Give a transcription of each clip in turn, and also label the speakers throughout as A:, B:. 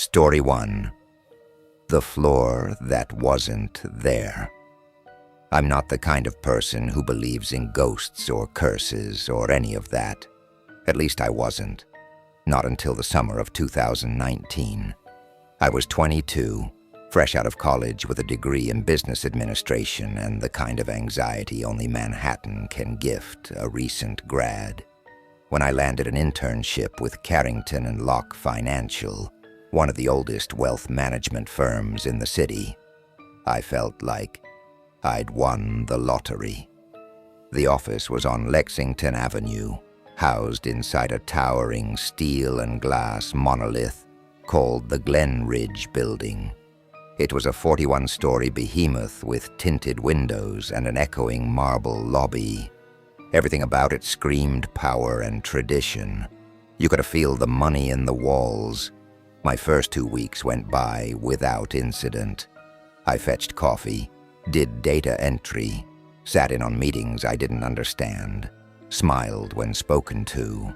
A: Story 1. The floor that wasn't there. I'm not the kind of person who believes in ghosts or curses or any of that. At least I wasn't. Not until the summer of 2019. I was 22, fresh out of college with a degree in business administration and the kind of anxiety only Manhattan can gift a recent grad. When I landed an internship with Carrington and Locke Financial, one of the oldest wealth management firms in the city, I felt like I'd won the lottery. The office was on Lexington Avenue, housed inside a towering steel and glass monolith called the Glen Ridge Building. It was a 41-story behemoth with tinted windows and an echoing marble lobby. Everything about it screamed power and tradition. You could feel the money in the walls. My first 2 weeks went by without incident. I fetched coffee, did data entry, sat in on meetings I didn't understand, smiled when spoken to.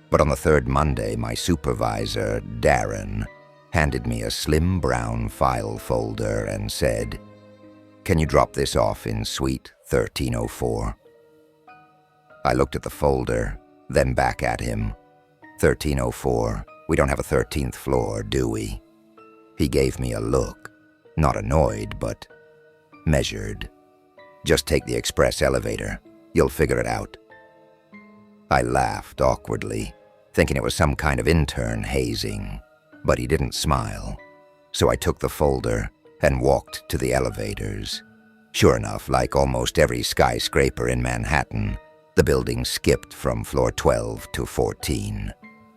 A: But on the third Monday, my supervisor, Darren, handed me a slim brown file folder and said, "Can you drop this off in suite 1304? I looked at the folder, then back at him. 1304. We don't have a 13th floor, do we?" He gave me a look, not annoyed, but measured. "Just take the express elevator. You'll figure it out." I laughed awkwardly, thinking it was some kind of intern hazing, but he didn't smile. So I took the folder and walked to the elevators. Sure enough, like almost every skyscraper in Manhattan, the building skipped from floor 12 to 14.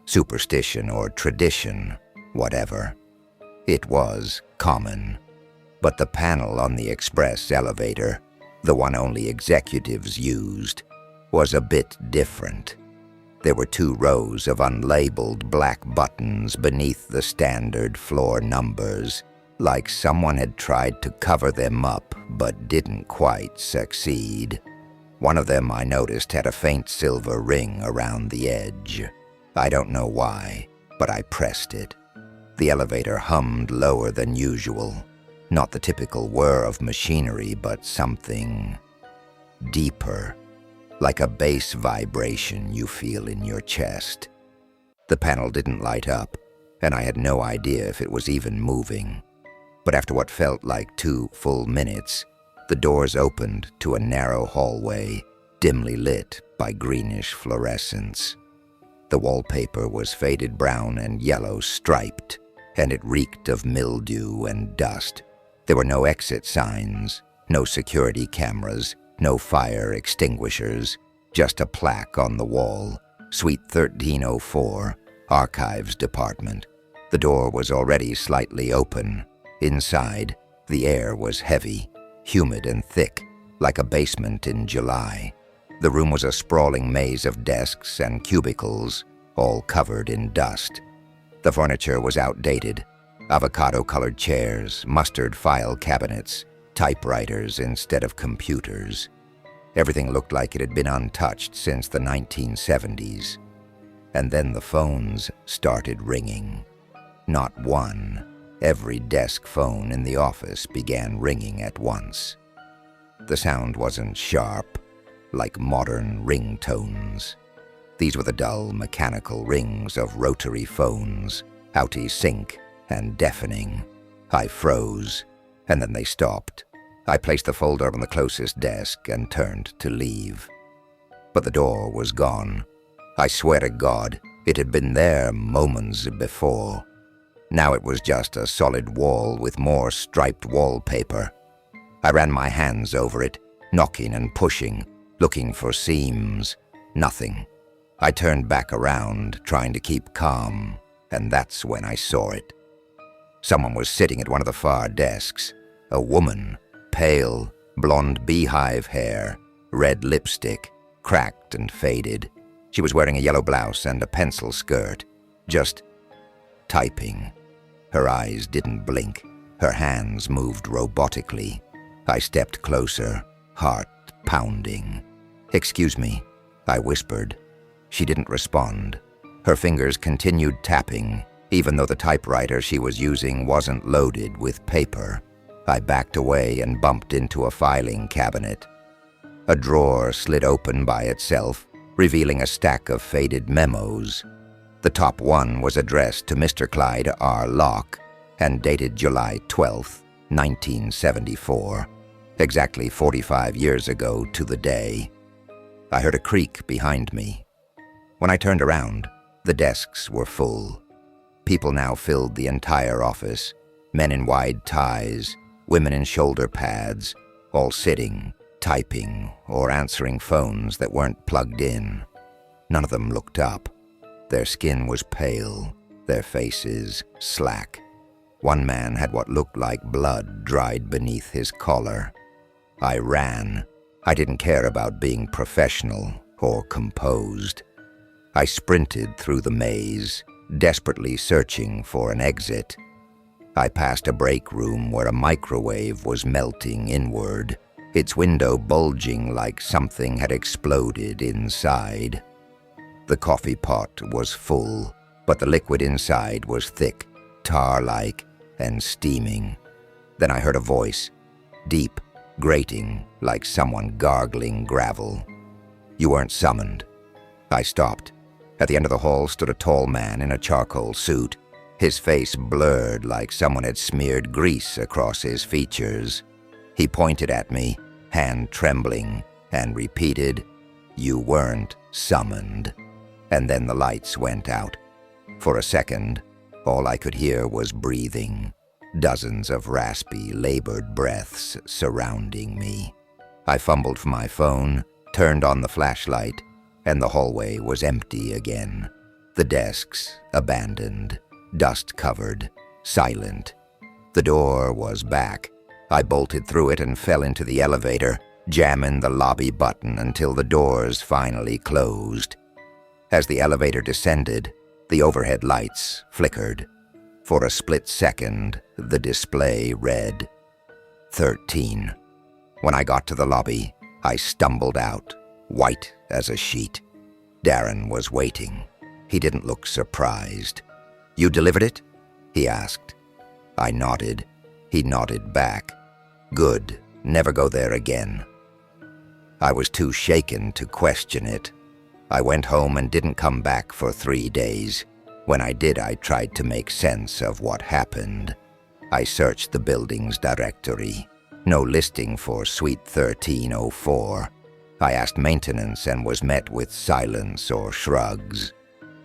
A: Superstition or tradition, whatever. It was common. But the panel on the express elevator, the one only executives used, was a bit different. There were 2 rows of unlabeled black buttons beneath the standard floor numbers, like someone had tried to cover them up but didn't quite succeed. One of them, I noticed, had a faint silver ring around the edge. I don't know why, but I pressed it. The elevator hummed lower than usual. Not the typical whir of machinery, but something deeper, like a bass vibration you feel in your chest. The panel didn't light up, and I had no idea if it was even moving. But after what felt like 2 full minutes, the doors opened to a narrow hallway, dimly lit by greenish fluorescence. The wallpaper was faded brown and yellow striped, and it reeked of mildew and dust. There were no exit signs, no security cameras, no fire extinguishers, just a plaque on the wall, Suite 1304, Archives Department. The door was already slightly open. Inside, the air was heavy, humid and thick, like a basement in July. The room was a sprawling maze of desks and cubicles, all covered in dust. The furniture was outdated. Avocado-colored chairs, mustard file cabinets, typewriters instead of computers. Everything looked like it had been untouched since the 1970s. And then the phones started ringing. Not one. Every desk phone in the office began ringing at once. The sound wasn't sharp, like modern ringtones. These were the dull, mechanical rings of rotary phones, out of sync and deafening. I froze, and then they stopped. I placed the folder on the closest desk and turned to leave. But the door was gone. I swear to God, it had been there moments before. Now it was just a solid wall with more striped wallpaper. I ran my hands over it, knocking and pushing, looking for seams. Nothing. I turned back around, trying to keep calm, and that's when I saw it. Someone was sitting at one of the far desks. A woman, pale, blonde beehive hair, red lipstick, cracked and faded. She was wearing a yellow blouse and a pencil skirt, just typing. Her eyes didn't blink. Her hands moved robotically. I stepped closer, heart pounding. "Excuse me," I whispered. She didn't respond. Her fingers continued tapping, Even though the typewriter she was using wasn't loaded with paper, I backed away and bumped into a filing cabinet. A drawer slid open by itself, revealing a stack of faded memos. The top one was addressed to Mr. Clyde R. Locke and dated July 12th, 1974, exactly 45 years ago to the day. I heard a creak behind me. When I turned around, the desks were full. People now filled the entire office, men in wide ties, women in shoulder pads, all sitting, typing, or answering phones that weren't plugged in. None of them looked up. Their skin was pale, their faces slack. One man had what looked like blood dried beneath his collar. I ran. I didn't care about being professional or composed. I sprinted through the maze, desperately searching for an exit. I passed a break room where a microwave was melting inward, its window bulging like something had exploded inside. The coffee pot was full, but the liquid inside was thick, tar-like, and steaming. Then I heard a voice, deep, grating, like someone gargling gravel. "You weren't summoned." I stopped. At the end of the hall stood a tall man in a charcoal suit, his face blurred like someone had smeared grease across his features. He pointed at me, hand trembling, and repeated, "You weren't summoned." And then the lights went out. For a second, all I could hear was breathing, dozens of raspy, labored breaths surrounding me. I fumbled for my phone, turned on the flashlight, and the hallway was empty again. The desks abandoned, dust-covered, silent. The door was back. I bolted through it and fell into the elevator, jamming the lobby button until the doors finally closed. As the elevator descended, the overhead lights flickered. For a split second, the display read 13. When I got to the lobby, I stumbled out, white as a sheet. Darren was waiting. He didn't look surprised. "You delivered it?" he asked. I nodded. He nodded back. "Good. Never go there again." I was too shaken to question it. I went home and didn't come back for 3 days. When I did, I tried to make sense of what happened. I searched the building's directory. No listing for Suite 1304. I asked maintenance and was met with silence or shrugs.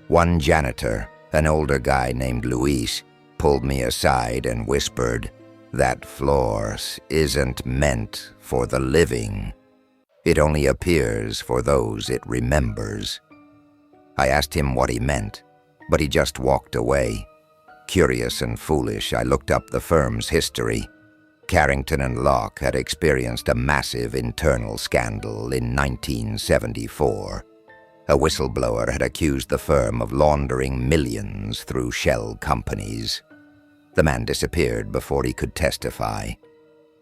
A: One janitor, an older guy named Luis, pulled me aside and whispered, "That floor isn't meant for the living. It only appears for those it remembers." I asked him what he meant, but he just walked away. Curious and foolish, I looked up the firm's history. Carrington and Locke had experienced a massive internal scandal in 1974. A whistleblower had accused the firm of laundering millions through shell companies. The man disappeared before he could testify.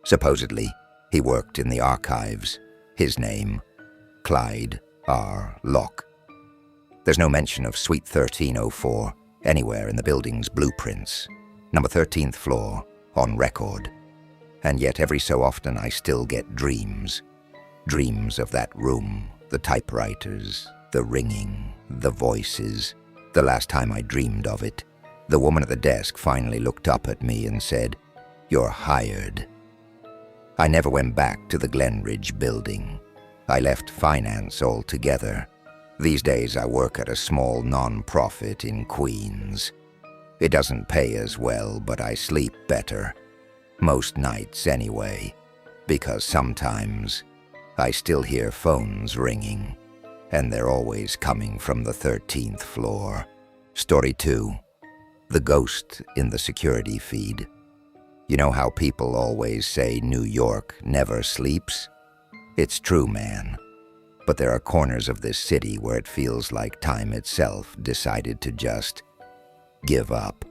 A: Supposedly, he worked in the archives. His name, Clyde R. Locke. There's no mention of Suite 1304 anywhere in the building's blueprints. Number 13th floor, on record. And yet every so often I still get dreams. Dreams of that room, the typewriters, the ringing, the voices. The last time I dreamed of it, the woman at the desk finally looked up at me and said, "You're hired." I never went back to the Glenridge building. I left finance altogether. These days I work at a small non-profit in Queens. It doesn't pay as well, but I sleep better. Most nights anyway, because sometimes I still hear phones ringing, and they're always coming from the 13th floor. Story 2. The ghost in the security feed. You know how people always say New York never sleeps? It's true, man. But there are corners of this city where it feels like time itself decided to just give up.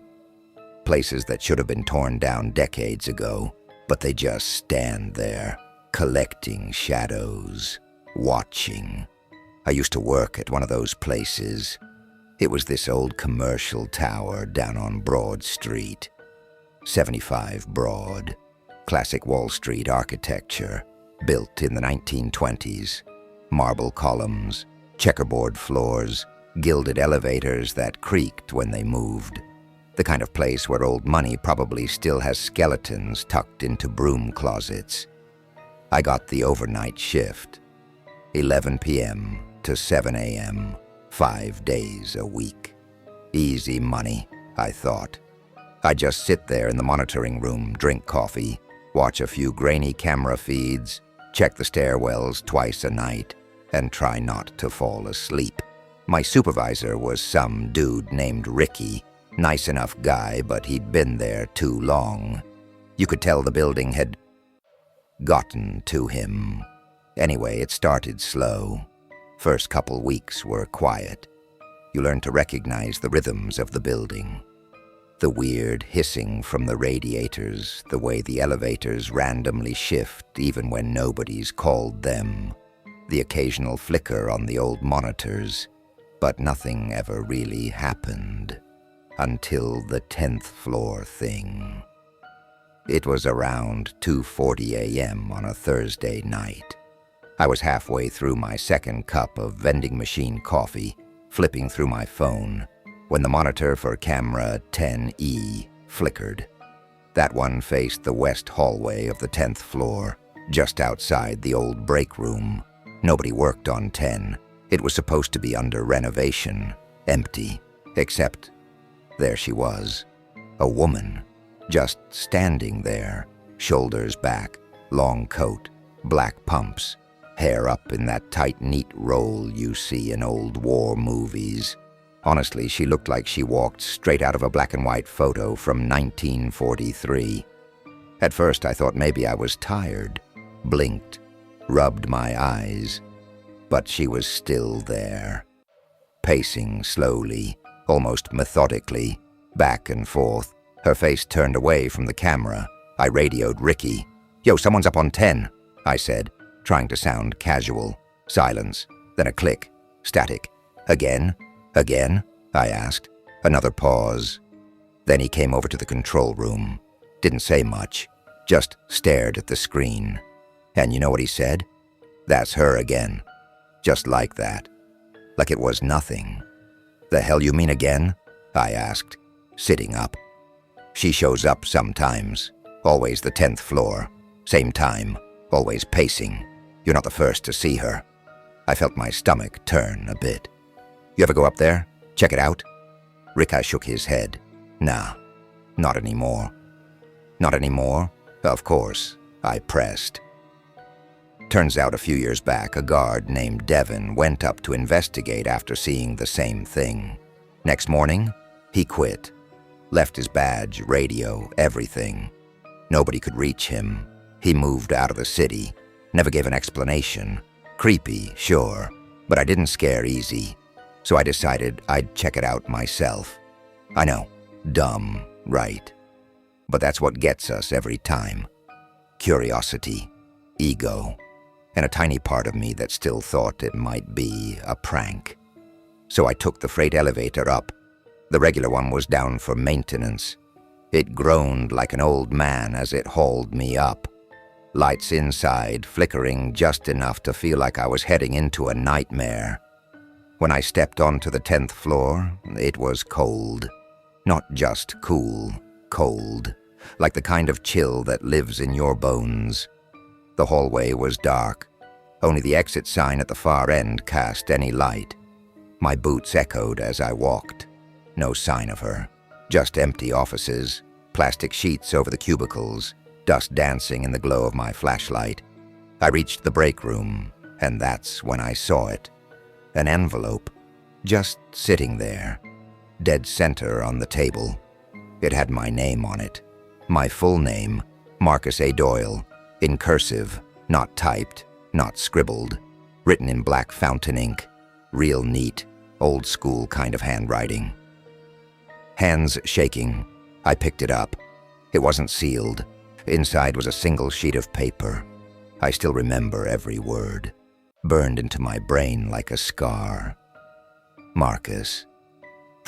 A: Places that should have been torn down decades ago, but they just stand there, collecting shadows, watching. I used to work at one of those places. It was this old commercial tower down on Broad Street. 75 Broad. Classic Wall Street architecture, built in the 1920s. Marble columns, checkerboard floors, gilded elevators that creaked when they moved. The kind of place where old money probably still has skeletons tucked into broom closets. I got the overnight shift. 11 p.m. to 7 a.m., 5 days a week. Easy money, I thought. I'd just sit there in the monitoring room, drink coffee, watch a few grainy camera feeds, check the stairwells twice a night, and try not to fall asleep. My supervisor was some dude named Ricky. Nice enough guy, but he'd been there too long. You could tell the building had gotten to him. Anyway, it started slow. First couple weeks were quiet. You learn to recognize the rhythms of the building. The weird hissing from the radiators, the way the elevators randomly shift even when nobody's called them, the occasional flicker on the old monitors, but nothing ever really happened. Until the 10th floor thing. It was around 2:40 a.m. on a Thursday night. I was halfway through my second cup of vending machine coffee, flipping through my phone, when the monitor for camera 10E flickered. That one faced the west hallway of the 10th floor, just outside the old break room. Nobody worked on 10. It was supposed to be under renovation, empty, except there she was, a woman, just standing there, shoulders back, long coat, black pumps, hair up in that tight, neat roll you see in old war movies. Honestly, she looked like she walked straight out of a black and white photo from 1943. At first, I thought maybe I was tired, blinked, rubbed my eyes, but she was still there, pacing slowly, almost methodically, back and forth, her face turned away from the camera. I radioed Ricky. "Yo, someone's up on 10, I said, trying to sound casual. Silence, then a click, static. Again? Again? I asked. Another pause. Then he came over to the control room. Didn't say much, just stared at the screen. And you know what he said? "That's her again." Just like that. Like it was nothing. "The hell you mean again?" I asked, sitting up. "She shows up sometimes. Always the 10th floor. Same time. Always pacing. You're not the first to see her." I felt my stomach turn a bit. "You ever go up there? Check it out?" Rika shook his head. "Nah, not anymore." "Not anymore?" "Of course," I pressed. Turns out a few years back, a guard named Devin went up to investigate after seeing the same thing. Next morning, he quit. Left his badge, radio, everything. Nobody could reach him. He moved out of the city. Never gave an explanation. Creepy, sure, but I didn't scare easy. So I decided I'd check it out myself. I know, dumb, right? But that's what gets us every time. Curiosity, ego, and a tiny part of me that still thought it might be a prank. So I took the freight elevator up. The regular one was down for maintenance. It groaned like an old man as it hauled me up. Lights inside flickering just enough to feel like I was heading into a nightmare. When I stepped onto the 10th floor, it was cold. Not just cool, cold. Like the kind of chill that lives in your bones. The hallway was dark. Only the exit sign at the far end cast any light. My boots echoed as I walked. No sign of her. Just empty offices, plastic sheets over the cubicles, dust dancing in the glow of my flashlight. I reached the break room, and that's when I saw it. An envelope, just sitting there, dead center on the table. It had my name on it. My full name, Marcus A. Doyle, in cursive, not typed, not scribbled, written in black fountain ink, real neat, old school kind of handwriting. Hands shaking, I picked it up. It wasn't sealed. Inside was a single sheet of paper. I still remember every word, burned into my brain like a scar. Marcus,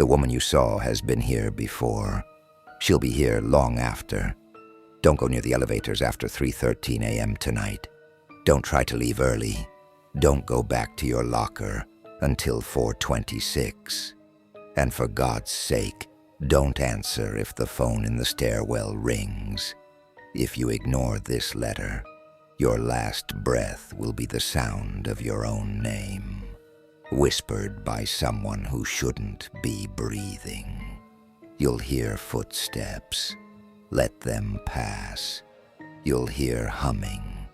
A: The woman you saw has been here before. She'll be here long after. Don't go near the elevators after 3:13 a.m. tonight. Don't try to leave early. Don't go back to your locker until 4:26. And for God's sake, don't answer if the phone in the stairwell rings. If you ignore this letter, your last breath will be the sound of your own name, whispered by someone who shouldn't be breathing. You'll hear footsteps. Let them pass. You'll hear humming.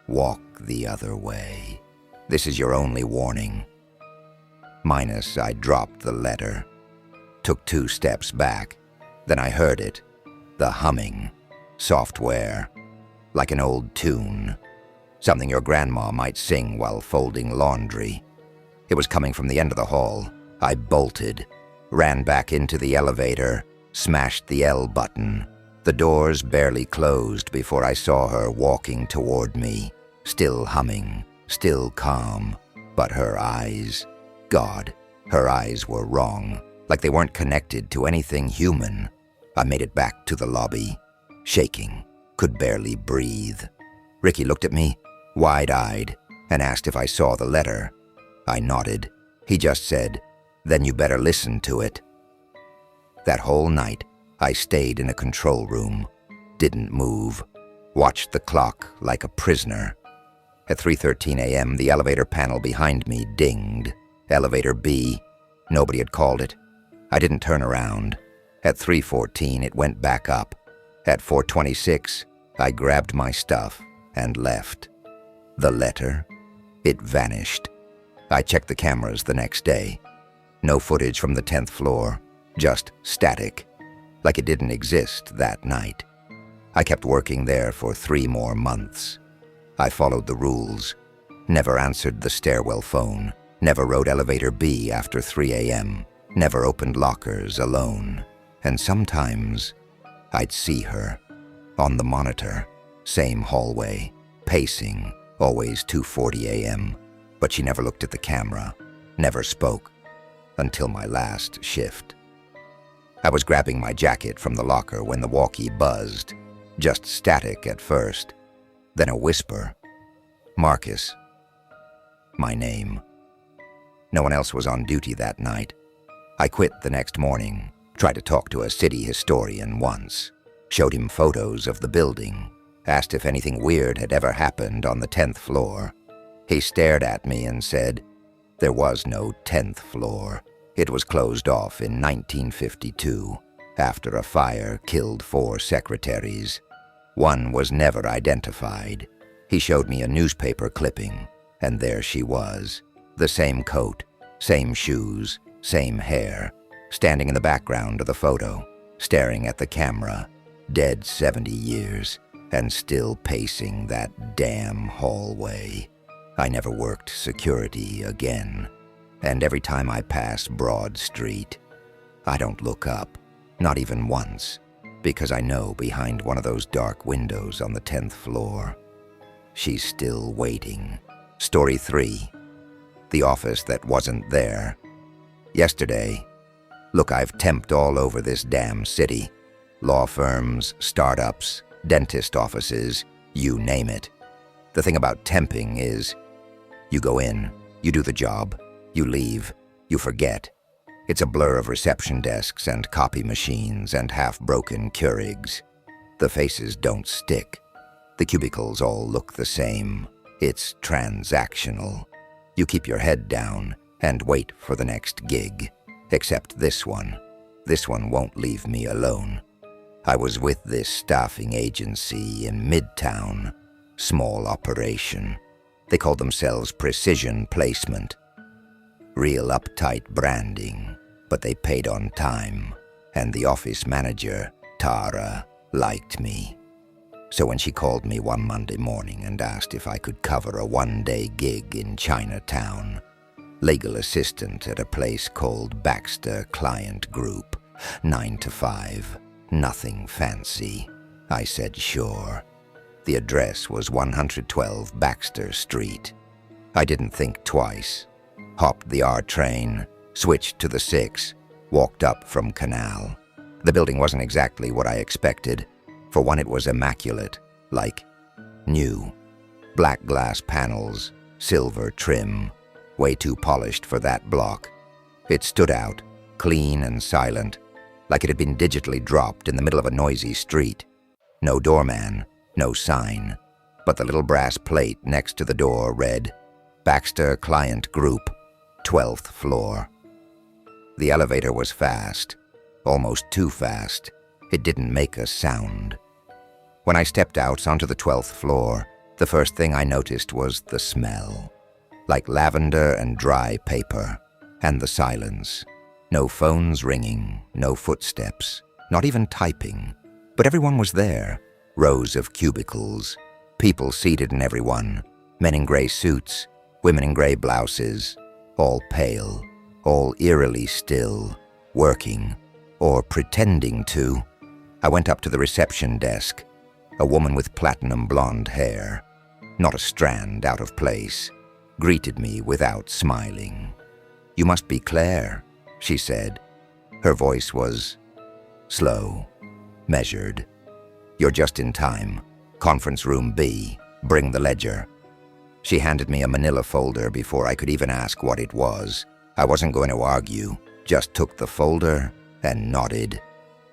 A: Walk the other way. This is your only warning. Minus, I dropped the letter. Took 2 steps back. Then I heard it. The humming. Software. Like an old tune. Something your grandma might sing while folding laundry. It was coming from the end of the hall. I bolted. Ran back into the elevator. Smashed the L button. The doors barely closed before I saw her walking toward me. Still humming. Still calm. But her eyes. God, her eyes were wrong. Like they weren't connected to anything human. I made it back to the lobby. Shaking. Could barely breathe. Ricky looked at me, wide-eyed, and asked if I saw the letter. I nodded. He just said, "Then you better listen to it." That whole night, I stayed in a control room. Didn't move. Watched the clock like a prisoner. At 3:13 a.m., the elevator panel behind me dinged. Elevator B. Nobody had called it. I didn't turn around. At 3:14, it went back up. At 4:26, I grabbed my stuff and left. The letter? It vanished. I checked the cameras the next day. No footage from the 10th floor, just static, like it didn't exist that night. I kept working there for 3 more months. I followed the rules. Never answered the stairwell phone. Never rode elevator B after 3 a.m. Never opened lockers alone. And sometimes I'd see her on the monitor, same hallway, pacing, always 2:40 a.m. But she never looked at the camera, never spoke, until my last shift. I was grabbing my jacket from the locker when the walkie buzzed, just static at first, then a whisper. Marcus. My name. No one else was on duty that night. I quit the next morning, tried to talk to a city historian once, showed him photos of the building, asked if anything weird had ever happened on the 10th floor. He stared at me and said, "There was no 10th floor. It was closed off in 1952, after a fire killed 4 secretaries. One was never identified." He showed me a newspaper clipping, and there she was. The same coat, same shoes, same hair, standing in the background of the photo, staring at the camera, dead 70 years, and still pacing that damn hallway. I never worked security again, and every time I pass Broad Street, I don't look up, not even once, because I know behind one of those dark windows on the 10th floor, she's still waiting. Story 3. The office that wasn't there. Yesterday, look, I've temped all over this damn city. Law firms, startups, dentist offices, you name it. The thing about temping is, you go in, you do the job, you leave, you forget. It's a blur of reception desks and copy machines and half-broken Keurigs. The faces don't stick. The cubicles all look the same. It's transactional. You keep your head down and wait for the next gig. Except this one. This one won't leave me alone. I was with this staffing agency in Midtown. Small operation. They called themselves Precision Placement. Real uptight branding, but they paid on time. And the office manager, Tara, liked me. So when she called me one Monday morning and asked if I could cover a one-day gig in Chinatown, legal assistant at a place called Baxter Client Group, 9 to 5, nothing fancy, I said sure. The address was 112 Baxter Street. I didn't think twice. Hopped the R train, switched to the 6, Walked up from canal. The building wasn't exactly what I expected. For one, it was immaculate, like new. Black glass panels, silver trim, way too polished for that block. It stood out, clean and silent, like it had been digitally dropped in the middle of a noisy street. No doorman, no sign, but the little brass plate next to the door read, Baxter Client Group, 12th floor. The elevator was fast, almost too fast. It didn't make a sound. When I stepped out onto the 12th floor, the first thing I noticed was the smell, like lavender and dry paper, and the silence. No phones ringing, no footsteps, not even typing, but everyone was there. Rows of cubicles, people seated in every one, men in gray suits, women in gray blouses, all pale, all eerily still, working, or pretending to. I went up to the reception desk, a woman with platinum blonde hair, not a strand out of place, greeted me without smiling. "You must be Claire," she said. Her voice was slow, measured. "You're just in time. Conference room B. Bring the ledger." She handed me a manila folder before I could even ask what it was. I wasn't going to argue, just took the folder and nodded.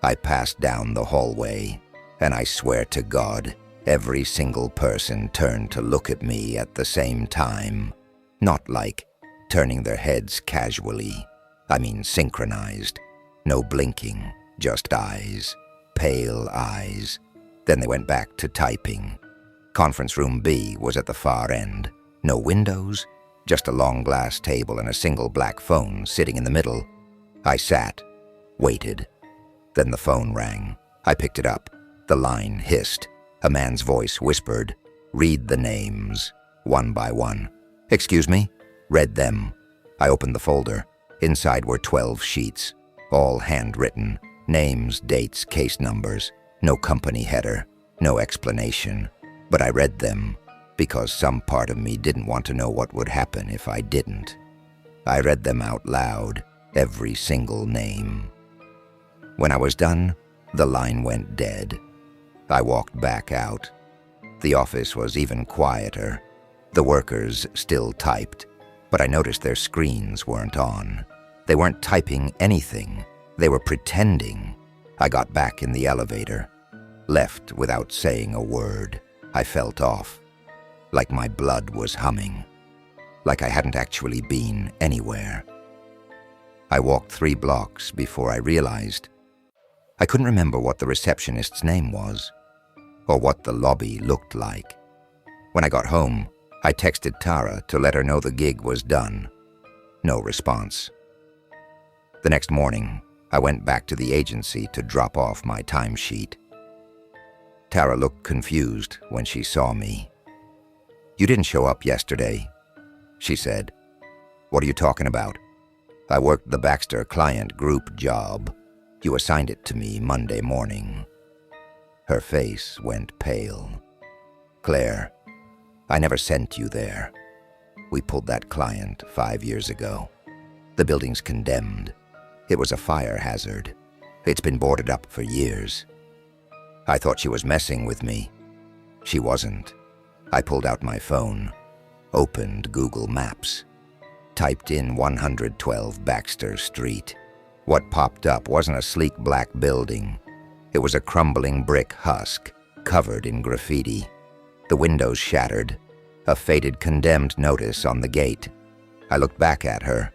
A: I passed down the hallway, and I swear to God, every single person turned to look at me at the same time. Not like turning their heads casually. I mean synchronized. No blinking, just eyes, pale eyes. Then they went back to typing. Conference room B was at the far end. No windows, just a long glass table and a single black phone sitting in the middle. I sat, waited. Then the phone rang. I picked it up. The line hissed. A man's voice whispered, "Read the names, one by one." "Excuse me?" Read them. I opened the folder. Inside were 12 sheets, all handwritten. Names, dates, case numbers. No company header, no explanation. But I read them because some part of me didn't want to know what would happen if I didn't. I read them out loud, every single name. When I was done, the line went dead. I walked back out. The office was even quieter. The workers still typed, but I noticed their screens weren't on. They weren't typing anything. They were pretending. I got back in the elevator, left without saying a word. I felt off, like my blood was humming, like I hadn't actually been anywhere. I walked 3 blocks before I realized I couldn't remember what the receptionist's name was, or what the lobby looked like. When I got home, I texted Tara to let her know the gig was done. No response. The next morning, I went back to the agency to drop off my timesheet. Tara looked confused when she saw me. "You didn't show up yesterday," she said. "What are you talking about? I worked the Baxter Client Group job. You assigned it to me Monday morning." Her face went pale. "Claire, I never sent you there. We pulled that client 5 years ago. The building's condemned. It was a fire hazard. It's been boarded up for years. I thought she was messing with me. She wasn't." I pulled out my phone, opened Google Maps, typed in 112 Baxter Street. What popped up wasn't a sleek black building. It was a crumbling brick husk, covered in graffiti. The windows shattered, a faded condemned notice on the gate. I looked back at her.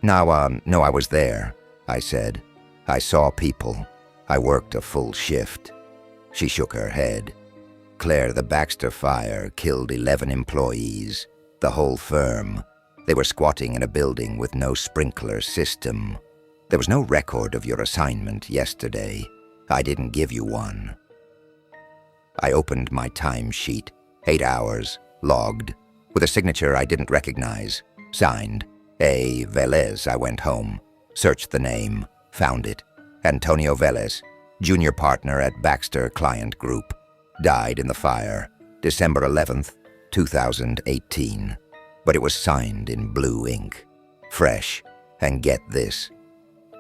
A: No, I was there," I said. "I saw people. I worked a full shift." She shook her head. "Claire, the Baxter fire killed 11 employees, the whole firm. They were squatting in a building with no sprinkler system. There was no record of your assignment yesterday. I didn't give you one." I opened my timesheet, 8 hours, logged, with a signature I didn't recognize, signed A. Velez. I went home, searched the name, found it. Antonio Velez, junior partner at Baxter Client Group, died in the fire, December 11th, 2018. But it was signed in blue ink, fresh, and get this,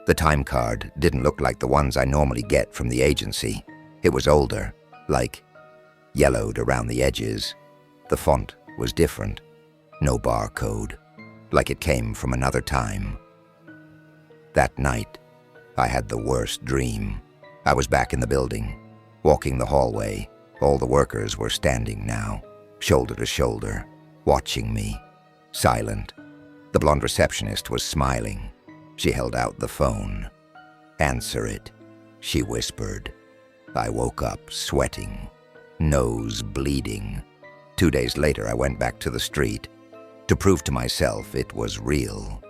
A: The time card didn't look like the ones I normally get from the agency. It was older, like yellowed around the edges. The font was different. No barcode, like it came from another time. That night, I had the worst dream. I was back in the building, walking the hallway. All the workers were standing now, shoulder to shoulder, watching me, silent. The blonde receptionist was smiling. She held out the phone. "Answer it," she whispered. I woke up sweating, nose bleeding. 2 days later, I went back to the street to prove to myself it was real.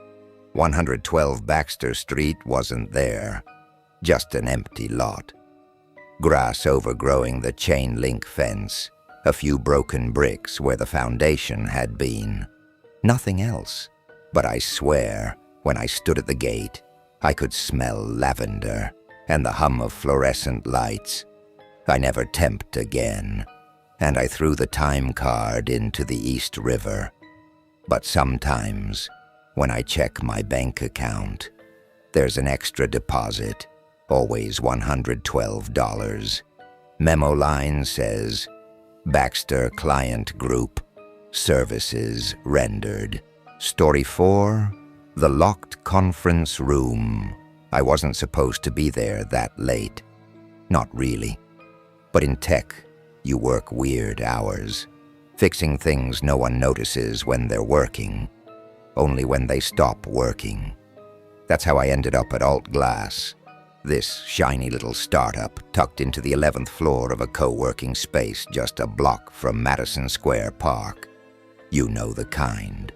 A: 112 Baxter Street wasn't there, just an empty lot. Grass overgrowing the chain-link fence, a few broken bricks where the foundation had been. Nothing else. But I swear, when I stood at the gate, I could smell lavender and the hum of fluorescent lights. I never tempt again, and I threw the time card into the East River. But sometimes, when I check my bank account, there's an extra deposit, always $112. Memo line says, Baxter Client Group, services rendered. Story 4, the locked conference room. I wasn't supposed to be there that late. Not really. But in tech, you work weird hours, fixing things no one notices when they're working, only when they stop working. That's how I ended up at Alt Glass, this shiny little startup tucked into the 11th floor of a co-working space just a block from Madison Square Park. You know the kind.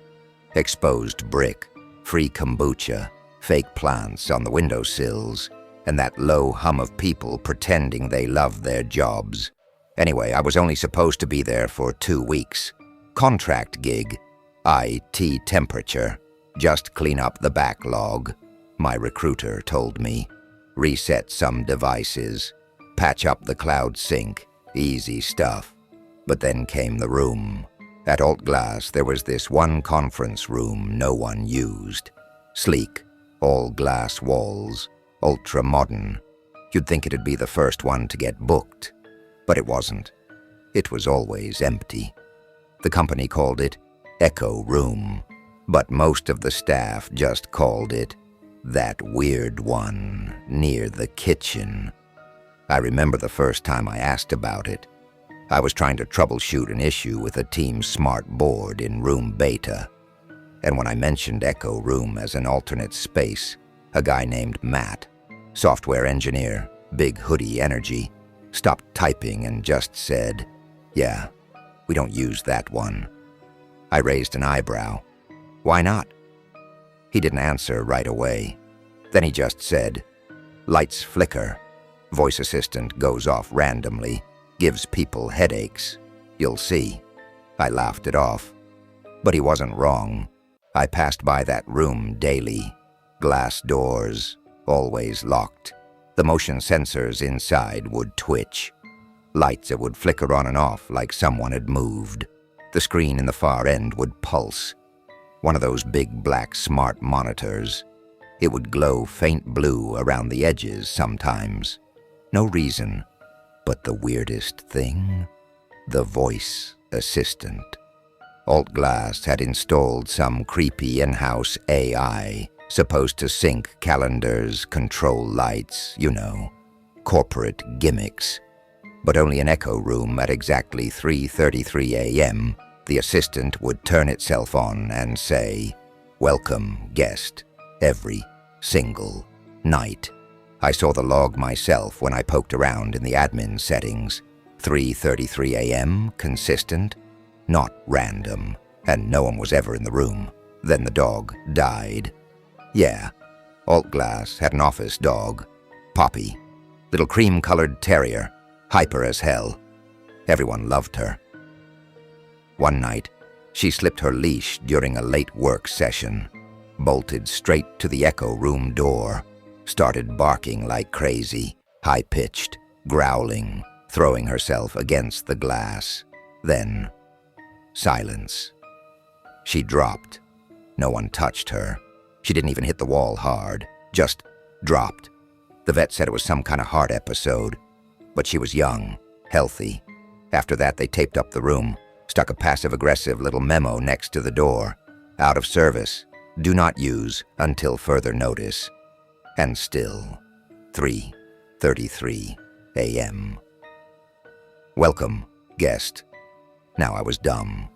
A: Exposed brick, free kombucha, fake plants on the windowsills, and that low hum of people pretending they love their jobs. Anyway, I was only supposed to be there for 2 weeks. Contract gig. IT temperature. Just clean up the backlog, my recruiter told me. Reset some devices. Patch up the cloud sync. Easy stuff. But then came the room. At Alt Glass, there was this one conference room no one used. Sleek, all glass walls, ultra-modern. You'd think it'd be the first one to get booked. But it wasn't. It was always empty. The company called it Echo Room, but most of the staff just called it that weird one near the kitchen. I remember the first time I asked about it. I was trying to troubleshoot an issue with a Team Smart board in room beta, and when I mentioned Echo Room as an alternate space, a guy named Matt, software engineer, big hoodie energy, stopped typing and just said, "Yeah, we don't use that one." I raised an eyebrow. "Why not?" He didn't answer right away. Then he just said, "Lights flicker. Voice assistant goes off randomly. Gives people headaches. You'll see." I laughed it off. But he wasn't wrong. I passed by that room daily. Glass doors, always locked. The motion sensors inside would twitch. Lights that would flicker on and off like someone had moved. The screen in the far end would pulse. One of those big black smart monitors. It would glow faint blue around the edges sometimes. No reason. But the weirdest thing? The voice assistant. Alt Glass had installed some creepy in-house AI, supposed to sync calendars, control lights, you know, corporate gimmicks. But only in Echo Room at exactly 3:33 a.m., the assistant would turn itself on and say, "Welcome, guest," every single night. I saw the log myself when I poked around in the admin settings. 3:33 a.m., consistent, not random, and no one was ever in the room. Then the dog died. Yeah, Alt Glass had an office dog, Poppy, little cream-colored terrier, hyper as hell. Everyone loved her. One night, she slipped her leash during a late work session, bolted straight to the Echo Room door, started barking like crazy, high-pitched, growling, throwing herself against the glass. Then, silence. She dropped. No one touched her. She didn't even hit the wall hard, just Dropped. The vet said it was some kind of heart episode, but she was young, healthy. After that, they taped up the room, stuck a passive-aggressive little memo next to the door. Out of service. Do not use until further notice. And still, 3:33 a.m. Welcome, guest. Now I was dumb.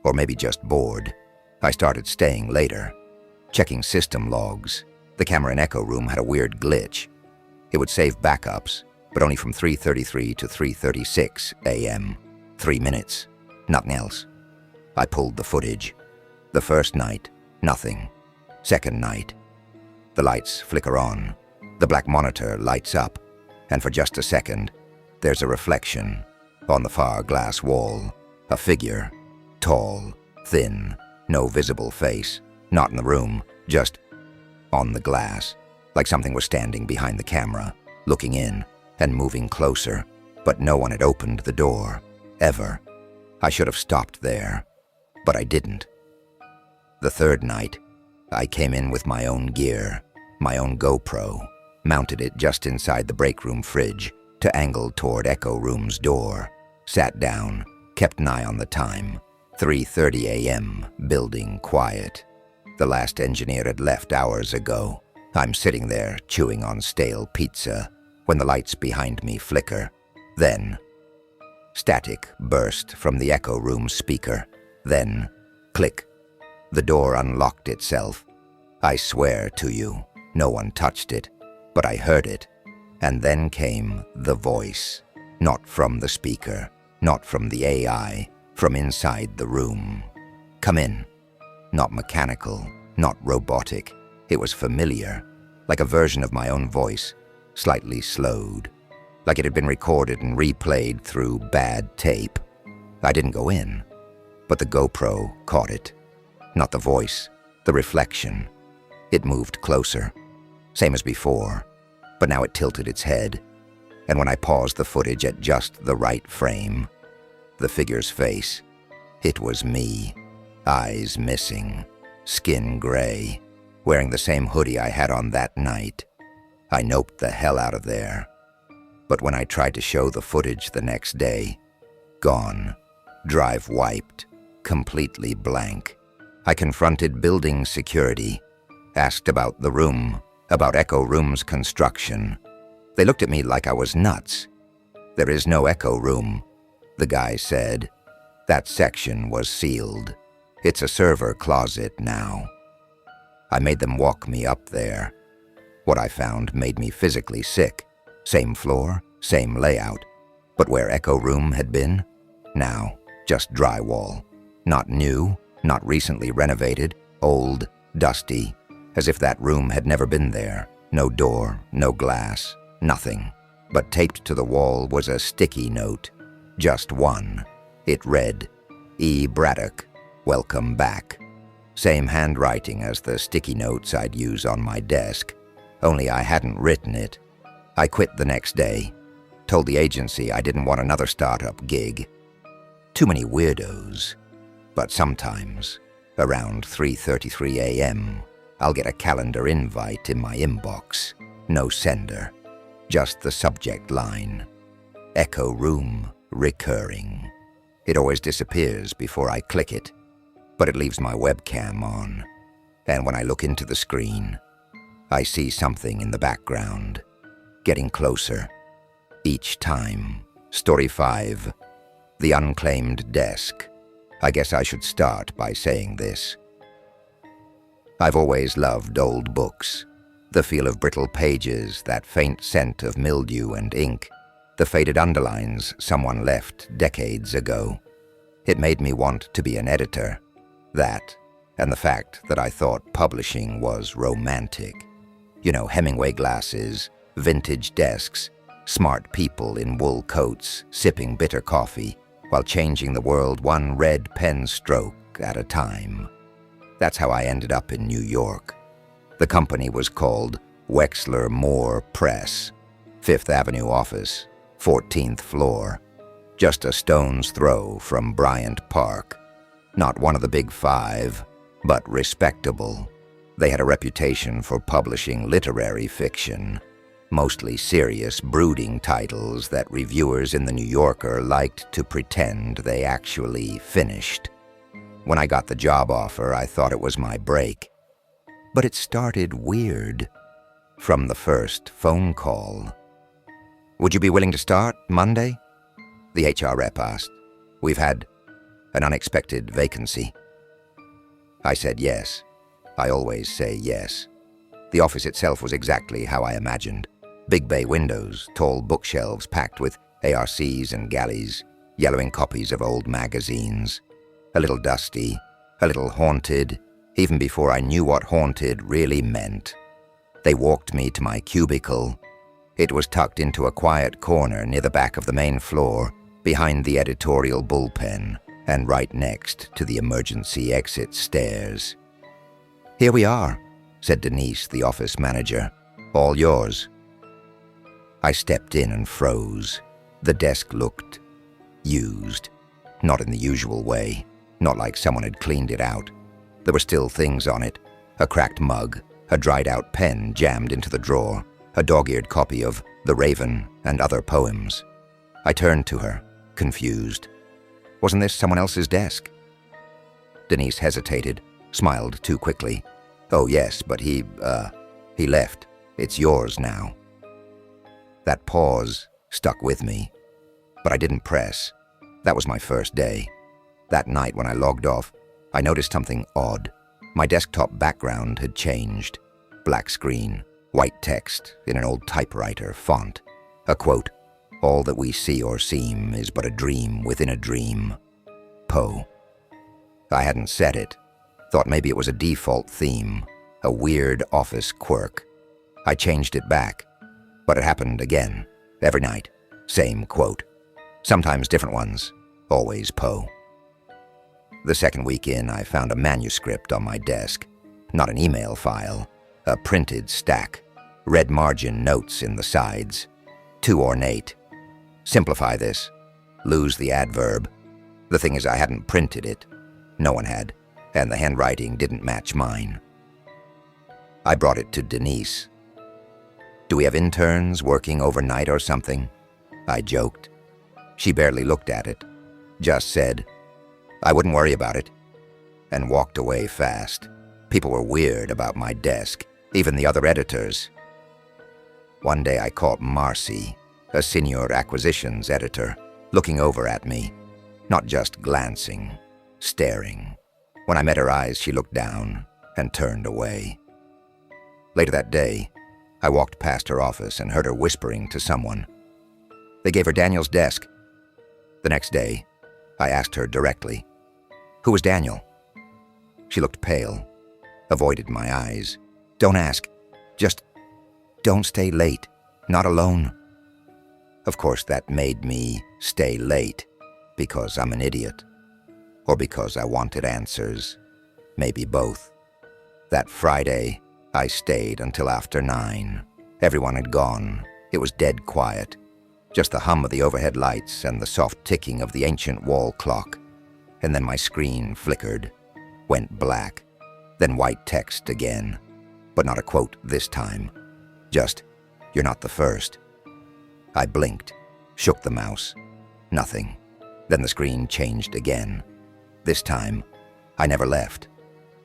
A: Or maybe just bored. I started staying later, checking system logs. The camera in Echo Room had a weird glitch. It would save backups, but only from 3:33 to 3:36 a.m. 3 minutes. Nothing else. I pulled the footage. The first night, nothing. Second night, the lights flicker on. The black monitor lights up, and for just a second, there's a reflection on the far glass wall. A figure, tall, thin, no visible face, not in the room, just on the glass, like something was standing behind the camera, looking in and moving closer, but no one had opened the door, ever. I should have stopped there, but I didn't. The third night, I came in with my own gear, my own GoPro, mounted it just inside the break room fridge to angle toward Echo Room's door, sat down, kept an eye on the time, 3:30 a.m., building quiet. The last engineer had left hours ago. I'm sitting there chewing on stale pizza when the lights behind me flicker. Then, static burst from the Echo Room speaker. Then, click. The door unlocked itself. I swear to you, no one touched it, but I heard it. And then came the voice, not from the speaker, not from the AI, from inside the room. Come in. Not mechanical, not robotic. It was familiar, like a version of my own voice, slightly slowed, like it had been recorded and replayed through bad tape. I didn't go in, but the GoPro caught it. Not the voice, the reflection. It moved closer, same as before, but now it tilted its head, and when I paused the footage at just the right frame, the figure's face, it was me, eyes missing, skin gray, wearing the same hoodie I had on that night. I noped the hell out of there. But when I tried to show the footage the next day, gone, drive wiped, completely blank. I confronted building security, asked about the room, about Echo Room's construction. They looked at me like I was nuts. There is no Echo Room, the guy said. That section was sealed. It's a server closet now. I made them walk me up there. What I found made me physically sick. Same floor, same layout. But where Echo Room had been, now just drywall. Not new, not recently renovated, old, dusty, as if that room had never been there. No door, no glass, nothing. But taped to the wall was a sticky note. Just one. It read, E. Braddock, welcome back. Same handwriting as the sticky notes I'd use on my desk, only I hadn't written it. I quit the next day. Told the agency I didn't want another startup gig. Too many weirdos. But sometimes, around 3:33 a.m., I'll get a calendar invite in my inbox. No sender, just the subject line. Echo Room recurring. It always disappears before I click it, but it leaves my webcam on. And when I look into the screen, I see something in the background, getting closer. Each time. Story 5, The Unclaimed Desk. I guess I should start by saying this. I've always loved old books. The feel of brittle pages, that faint scent of mildew and ink, the faded underlines someone left decades ago. It made me want to be an editor. That, and the fact that I thought publishing was romantic. You know, Hemingway glasses, vintage desks, smart people in wool coats sipping bitter coffee, while changing the world one red pen stroke at a time. That's how I ended up in New York. The company was called Wexler Moore Press, 5th Avenue office, 14th floor, just a stone's throw from Bryant Park. Not one of the big five, but respectable. They had a reputation for publishing literary fiction, mostly serious, brooding titles that reviewers in The New Yorker liked to pretend they actually finished. When I got the job offer, I thought it was my break. But it started weird from the first phone call. "Would you be willing to start Monday?" the HR rep asked. "We've had an unexpected vacancy." I said yes. I always say yes. The office itself was exactly how I imagined. Big bay windows, tall bookshelves packed with ARCs and galleys, yellowing copies of old magazines. A little dusty, a little haunted, even before I knew what haunted really meant. They walked me to my cubicle. It was tucked into a quiet corner near the back of the main floor, behind the editorial bullpen, and right next to the emergency exit stairs. "Here we are," said Denise, the office manager. "All yours." I stepped in and froze. The desk looked used, not in the usual way, not like someone had cleaned it out. There were still things on it, a cracked mug, a dried-out pen jammed into the drawer, a dog-eared copy of The Raven and other poems. I turned to her, confused. Wasn't this someone else's desk? Denise hesitated, smiled too quickly. "Oh yes, but he left. It's yours now." That pause stuck with me, but I didn't press. That was my first day. That night when I logged off, I noticed something odd. My desktop background had changed. Black screen, white text in an old typewriter font. A quote, "All that we see or seem is but a dream within a dream." Poe. I hadn't set it. Thought maybe it was a default theme, a weird office quirk. I changed it back, but it happened again. Every night, same quote. Sometimes different ones, always Poe. The second week in, I found a manuscript on my desk. Not an email file, a printed stack. Red margin notes in the sides. Too ornate. Simplify this. Lose the adverb. The thing is, I hadn't printed it. No one had, and the handwriting didn't match mine. I brought it to Denise. "Do we have interns working overnight or something?" I joked. She barely looked at it, just said, "I wouldn't worry about it," and walked away fast. People were weird about my desk, even the other editors. One day I caught Marcy, a senior acquisitions editor, looking over at me, not just glancing, staring. When I met her eyes, she looked down and turned away. Later that day, I walked past her office and heard her whispering to someone. They gave her Daniel's desk. The next day, I asked her directly, "Who was Daniel?" She looked pale, avoided my eyes. "Don't ask. Just don't stay late. Not alone." Of course, that made me stay late because I'm an idiot, or because I wanted answers. Maybe both. That Friday, I stayed until after 9. Everyone had gone. It was dead quiet. Just the hum of the overhead lights and the soft ticking of the ancient wall clock. And then my screen flickered, went black, then white text again. But not a quote this time. Just, "You're not the first." I blinked, shook the mouse. Nothing. Then the screen changed again. This time, I never left.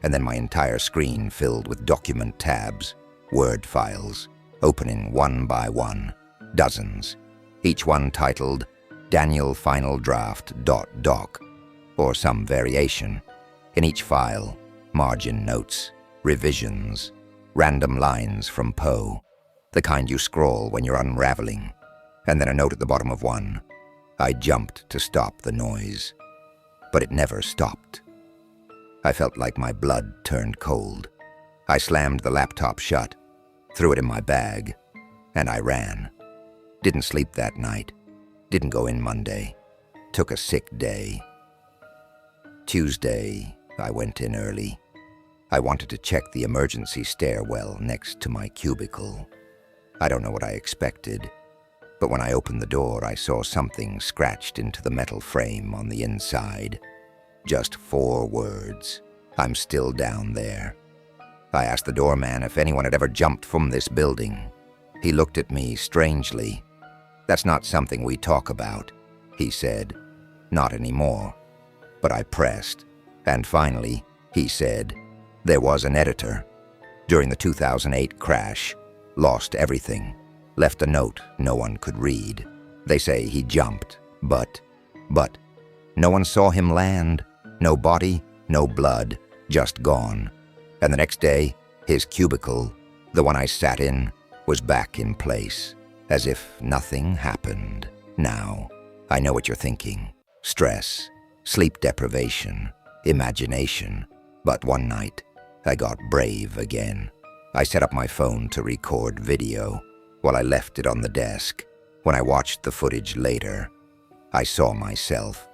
A: And then my entire screen filled with document tabs, Word files, opening one by one, dozens, each one titled Daniel Final Draft .doc, or some variation. In each file, margin notes, revisions, random lines from Poe, the kind you scroll when you're unraveling, and then a note at the bottom of one. I jumped to stop the noise, but it never stopped. I felt like my blood turned cold. I slammed the laptop shut, threw it in my bag, and I ran. Didn't sleep that night. Didn't go in Monday. Took a sick day. Tuesday, I went in early. I wanted to check the emergency stairwell next to my cubicle. I don't know what I expected, but when I opened the door, I saw something scratched into the metal frame on the inside. Just 4 words. "I'm still down there." I asked the doorman if anyone had ever jumped from this building. He looked at me strangely. "That's not something we talk about," he said. "Not anymore." But I pressed, and finally, he said, "There was an editor. During the 2008 crash, lost everything, left a note no one could read. They say he jumped, but no one saw him land. No body, no blood, just gone. And the next day, his cubicle, the one I sat in, was back in place, as if nothing happened. Now, I know what you're thinking. Stress, sleep deprivation, imagination. But one night, I got brave again. I set up my phone to record video while I left it on the desk. When I watched the footage later, I saw myself,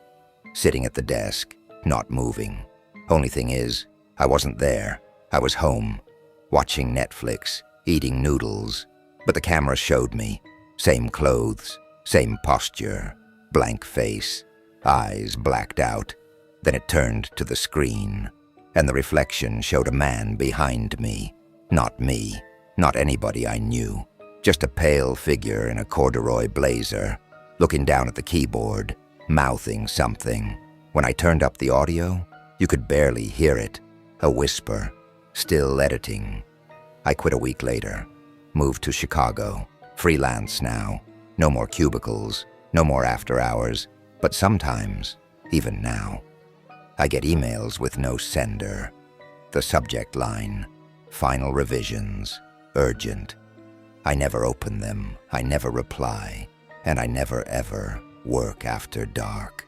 A: sitting at the desk, not moving. Only thing is, I wasn't there. I was home, watching Netflix, eating noodles. But the camera showed me. Same clothes, same posture, blank face, eyes blacked out. Then it turned to the screen, and the reflection showed a man behind me. Not me, not anybody I knew. Just a pale figure in a corduroy blazer, looking down at the keyboard, mouthing something. When I turned up the audio, you could barely hear it. A whisper, still editing. I quit a week later, moved to Chicago, freelance now. No more cubicles, no more after hours. But sometimes, even now, I get emails with no sender. The subject line, final revisions, urgent. I never open them, I never reply, and I never ever work after dark.